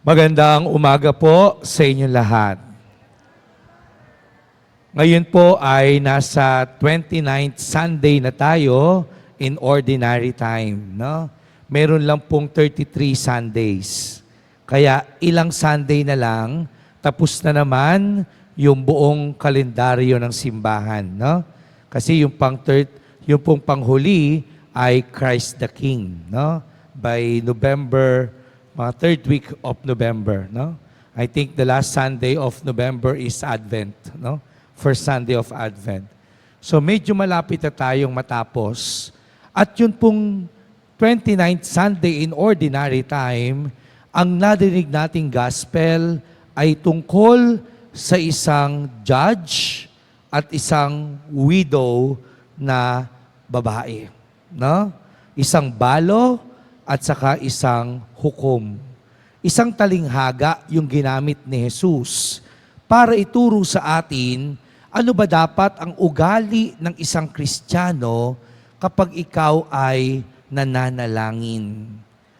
Magandang umaga po sa inyo lahat. Ngayon po ay nasa 29th Sunday na tayo in ordinary time. No? Meron lang pong 33 Sundays. Kaya ilang Sunday na lang, tapos na naman yung buong kalendaryo ng simbahan. No? Kasi yung pong panghuli ay Christ the King. No? By November, mga third week of November, no? I think the last Sunday of November is Advent, no? First Sunday of Advent. So medyo malapit na tayong matapos. At yun pong 29th Sunday in ordinary time, ang nadinig nating gospel ay tungkol sa isang judge at isang widow na babae, no? Isang balo at saka isang hukom. Isang talinghaga yung ginamit ni Jesus para ituro sa atin ano ba dapat ang ugali ng isang Kristiyano kapag ikaw ay nananalangin.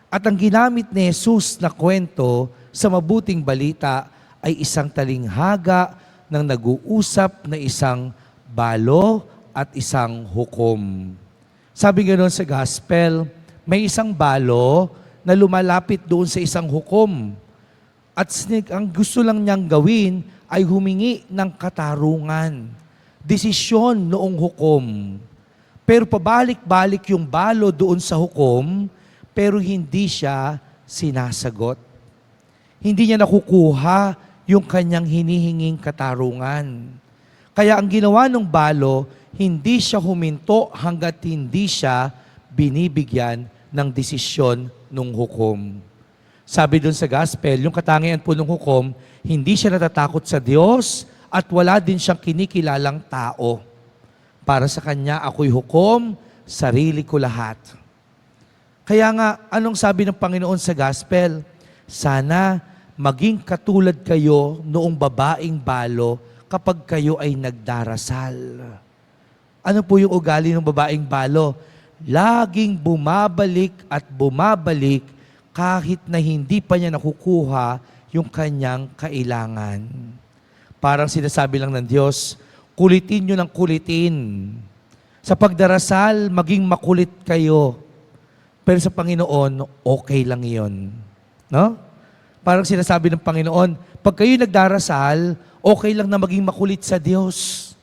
At ang ginamit ni Jesus na kwento sa mabuting balita ay isang talinghaga ng nag-uusap na isang balo at isang hukom. Sabi ganoon sa gospel, may isang balo na lumalapit doon sa isang hukom. At ang gusto lang niyang gawin ay humingi ng katarungan. Desisyon noong hukom. Pero pabalik-balik yung balo doon sa hukom, pero hindi siya sinasagot. Hindi niya nakukuha yung kanyang hinihinging katarungan. Kaya ang ginawa ng balo, hindi siya huminto hanggat hindi siya binibigyan ng desisyon ng hukom. Sabi dun sa gospel, yung katangian po ng hukom, hindi siya natatakot sa Diyos at wala din siyang kinikilalang tao. Para sa kanya, ako'y hukom, sarili ko lahat. Kaya nga, anong sabi ng Panginoon sa gospel? Sana maging katulad kayo noong babaeng balo kapag kayo ay nagdarasal. Ano po yung ugali ng babaeng balo? Laging bumabalik at bumabalik kahit na hindi pa niya nakukuha yung kanyang kailangan. Parang sinasabi lang ng Diyos, kulitin nyo ng kulitin. Sa pagdarasal, maging makulit kayo. Pero sa Panginoon, okay lang yon. No? Parang sinasabi ng Panginoon, pag kayo nagdarasal, okay lang na maging makulit sa Diyos.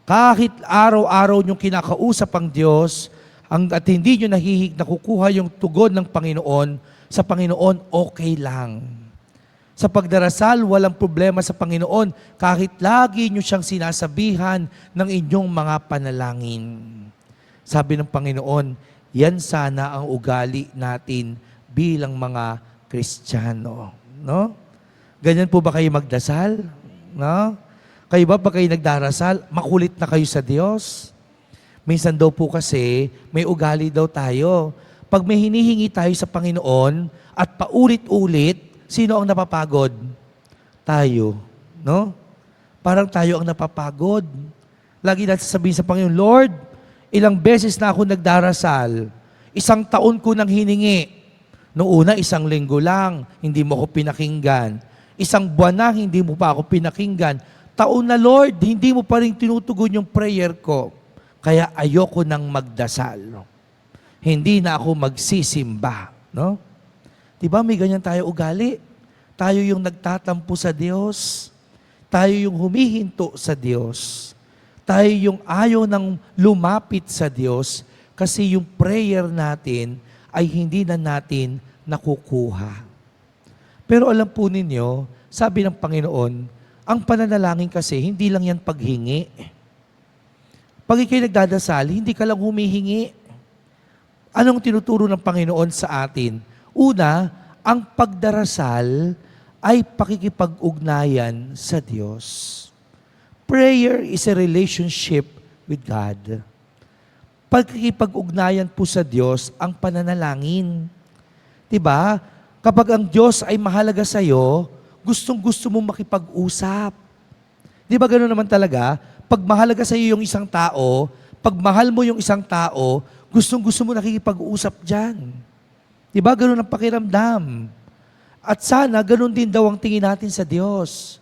Kahit araw-araw nyo kinakausap ang Diyos, at hindi nyo nakukuha yung tugon ng Panginoon, sa Panginoon, okay lang. Sa pagdarasal, walang problema sa Panginoon, kahit lagi nyo siyang sinasabihan ng inyong mga panalangin. Sabi ng Panginoon, yan sana ang ugali natin bilang mga Kristiyano. No? Ganyan po ba kayo magdasal? No? Kayo ba pag kayo nagdarasal, makulit na kayo sa Diyos? Minsan daw po kasi, may ugali daw tayo. Pag may hinihingi tayo sa Panginoon at paulit-ulit, sino ang napapagod? Tayo. No? Parang tayo ang napapagod. Lagi natin sabihin sa Panginoon, Lord, ilang beses na ako nagdarasal. 1 taon ko nang hiningi. Noong una, 1 linggo lang, hindi mo ako pinakinggan. 1 buwan na, hindi mo pa ako pinakinggan. Taon na, Lord, hindi mo pa rin tinutugon yung prayer ko. Kaya ayoko nang magdasal. Hindi na ako magsisimba. No? Diba may ganyan tayo ugali? Tayo yung nagtatampo sa Diyos. Tayo yung humihinto sa Diyos. Tayo yung ayaw nang lumapit sa Diyos kasi yung prayer natin ay hindi na natin nakukuha. Pero alam po ninyo, sabi ng Panginoon, ang pananalangin kasi hindi lang yan paghingi. Pag ikaw'y nagdadasal, hindi ka lang humihingi. Anong tinuturo ng Panginoon sa atin? Una, ang pagdarasal ay pakikipag-ugnayan sa Diyos. Prayer is a relationship with God. Pagkikipag-ugnayan po sa Diyos ang pananalangin. Diba? Kapag ang Diyos ay mahalaga sa iyo, gustong-gusto mong makipag-usap. Diba gano'n naman talaga? Pag mahalaga sa iyo yung isang tao, pag mahal mo yung isang tao, gustong-gusto mo nakikipag-usap dyan. Diba? Ganun ang pakiramdam. At sana, ganun din daw ang tingin natin sa Diyos.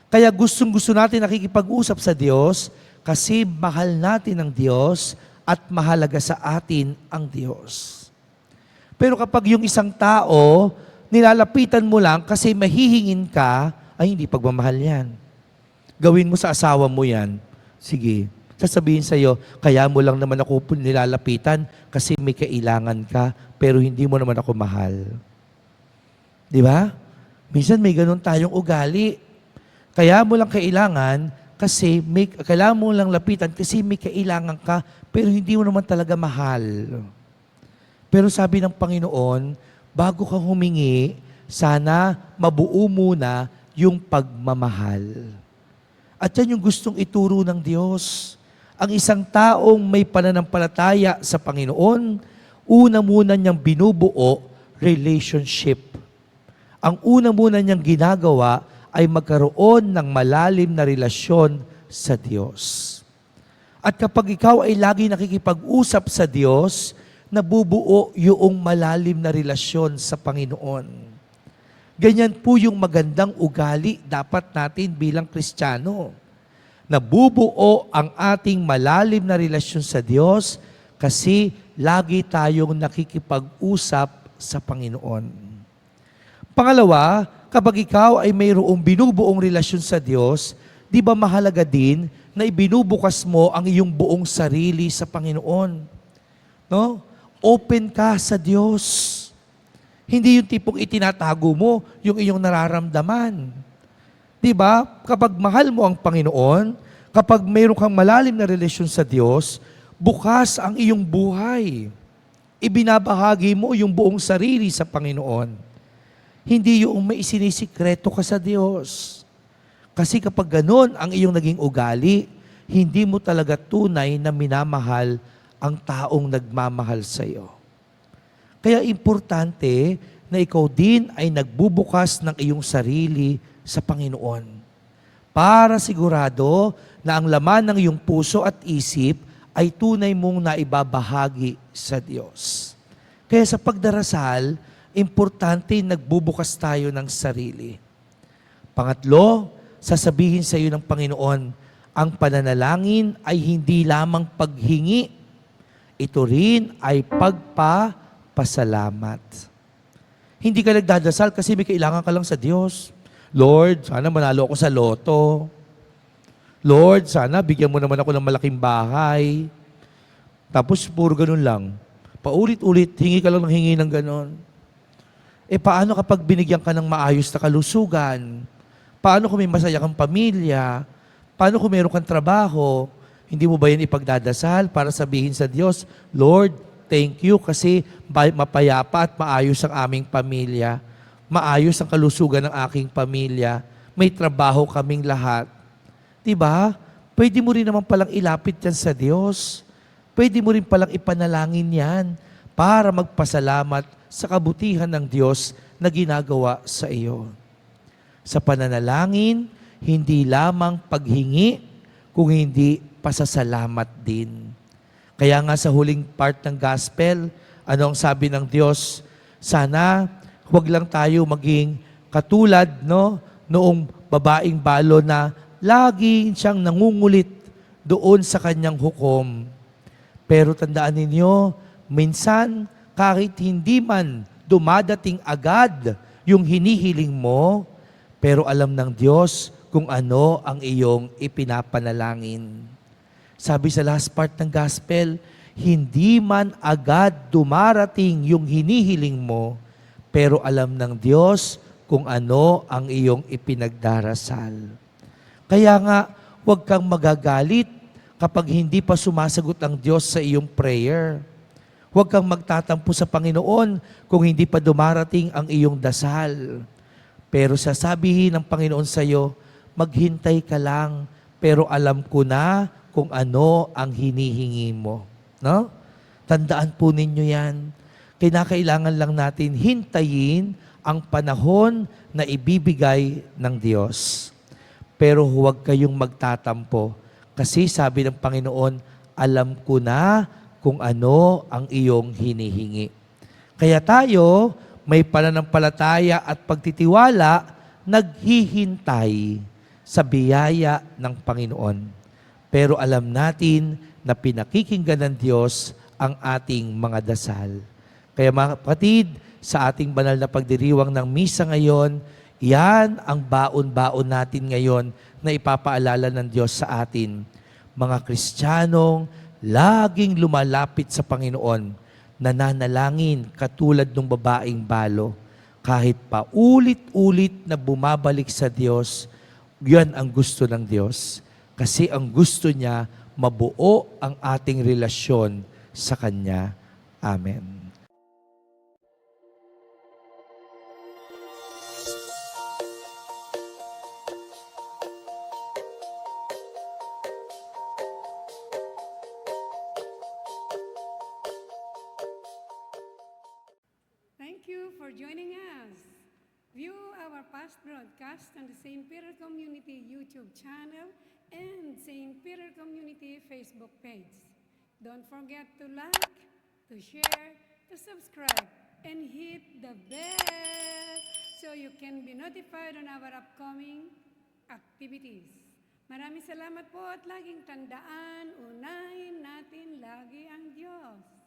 Kaya gustong-gusto natin nakikipag-usap sa Diyos kasi mahal natin ang Diyos at mahalaga sa atin ang Diyos. Pero kapag yung isang tao, nilalapitan mo lang kasi mahihingin ka, ay hindi pagmamahal yan. Gawin mo sa asawa mo yan. Sige, sasabihin sa'yo, kaya mo lang naman ako nilalapitan kasi may kailangan ka, pero hindi mo naman ako mahal. Di ba? Minsan may ganun tayong ugali. Kaya mo lang kailangan kasi kailangan mo lang lapitan kasi may kailangan ka, pero hindi mo naman talaga mahal. Pero sabi ng Panginoon, bago ka humingi, sana mabuo muna yung pagmamahal. At yan yung gustong ituro ng Diyos. Ang isang taong may pananampalataya sa Panginoon, una muna niyang binubuo, relationship. Ang una muna niyang ginagawa ay magkaroon ng malalim na relasyon sa Diyos. At kapag ikaw ay lagi nakikipag-usap sa Diyos, nabubuo yung malalim na relasyon sa Panginoon. Ganyan po yung magandang ugali dapat natin bilang Kristiyano. Nabubuo ang ating malalim na relasyon sa Diyos kasi lagi tayong nakikipag-usap sa Panginoon. Pangalawa, kapag ikaw ay mayroong binubuong relasyon sa Diyos, di ba mahalaga din na ibinubukas mo ang iyong buong sarili sa Panginoon? No? Open ka sa Diyos. Hindi yung tipong itinatago mo yung iyong nararamdaman. Di ba? Kapag mahal mo ang Panginoon, kapag mayroon kang malalim na relasyon sa Diyos, bukas ang iyong buhay. Ibinabahagi mo yung buong sarili sa Panginoon. Hindi yung may isinisikreto ka sa Diyos. Kasi kapag ganun ang iyong naging ugali, hindi mo talaga tunay na minamahal ang taong nagmamahal sa iyo. Kaya importante na ikaw din ay nagbubukas ng iyong sarili sa Panginoon para sigurado na ang laman ng iyong puso at isip ay tunay mong naibabahagi sa Diyos. Kaya sa pagdarasal, importante nagbubukas tayo ng sarili. Pangatlo, sasabihin sa iyo ng Panginoon, ang pananalangin ay hindi lamang paghingi, ito rin ay pagpapasalamat. Hindi ka nagdadasal kasi may kailangan ka lang sa Diyos. Lord, sana manalo ako sa loto. Lord, sana bigyan mo naman ako ng malaking bahay. Tapos puro ganun lang. Paulit-ulit, hingi ka lang ng hingi ng ganun. Paano kapag binigyan ka ng maayos na kalusugan? Paano kung may masaya kang pamilya? Paano kung meron kang trabaho? Hindi mo ba yan ipagdadasal para sabihin sa Diyos, Lord, thank you kasi mapayapa at maayos ang aming pamilya. Maayos ang kalusugan ng aking pamilya. May trabaho kaming lahat. Diba? Pwede mo rin naman palang ilapit yan sa Diyos. Pwede mo rin palang ipanalangin yan para magpasalamat sa kabutihan ng Diyos na ginagawa sa iyo. Sa pananalangin, hindi lamang paghingi, kung hindi pasasalamat din. Kaya nga sa huling part ng gospel, ano ang sabi ng Diyos? Sana huwag lang tayo maging katulad noong babaeng balo na lagi siyang nangungulit doon sa kanyang hukom. Pero tandaan ninyo, minsan kahit hindi man dumadating agad yung hinihiling mo, pero alam ng Diyos kung ano ang iyong ipinapanalangin. Sabi sa last part ng gospel, hindi man agad dumarating yung hinihiling mo, pero alam ng Diyos kung ano ang iyong ipinagdarasal. Kaya nga, huwag kang magagalit kapag hindi pa sumasagot ang Diyos sa iyong prayer. Huwag kang magtatampo sa Panginoon kung hindi pa dumarating ang iyong dasal. Pero sasabihin ng Panginoon sa iyo, maghintay ka lang, pero alam ko na kung ano ang hinihingi mo. No? Tandaan po ninyo yan. Kinakailangan lang natin hintayin ang panahon na ibibigay ng Diyos. Pero huwag kayong magtatampo. Kasi sabi ng Panginoon, alam ko na kung ano ang iyong hinihingi. Kaya tayo, may pananampalataya at pagtitiwala, naghihintay sa biyaya ng Panginoon. Pero alam natin na pinakikinggan ng Diyos ang ating mga dasal. Kaya mga kapatid, sa ating banal na pagdiriwang ng misa ngayon, yan ang baon-baon natin ngayon na ipapaalala ng Diyos sa atin. Mga Kristiyanong laging lumalapit sa Panginoon, nananalangin katulad ng babaeng balo. Kahit paulit-ulit na bumabalik sa Diyos, yan ang gusto ng Diyos. Kasi ang gusto niya, mabuo ang ating relasyon sa Kanya. Amen. Thank you for joining us. View our past broadcast on the St. Peter Community YouTube channel and St. Peter Community Facebook page. Don't forget to like, to share, to subscribe, and hit the bell so you can be notified on our upcoming activities. Maraming salamat po at laging tandaan, unahin natin lagi ang Diyos.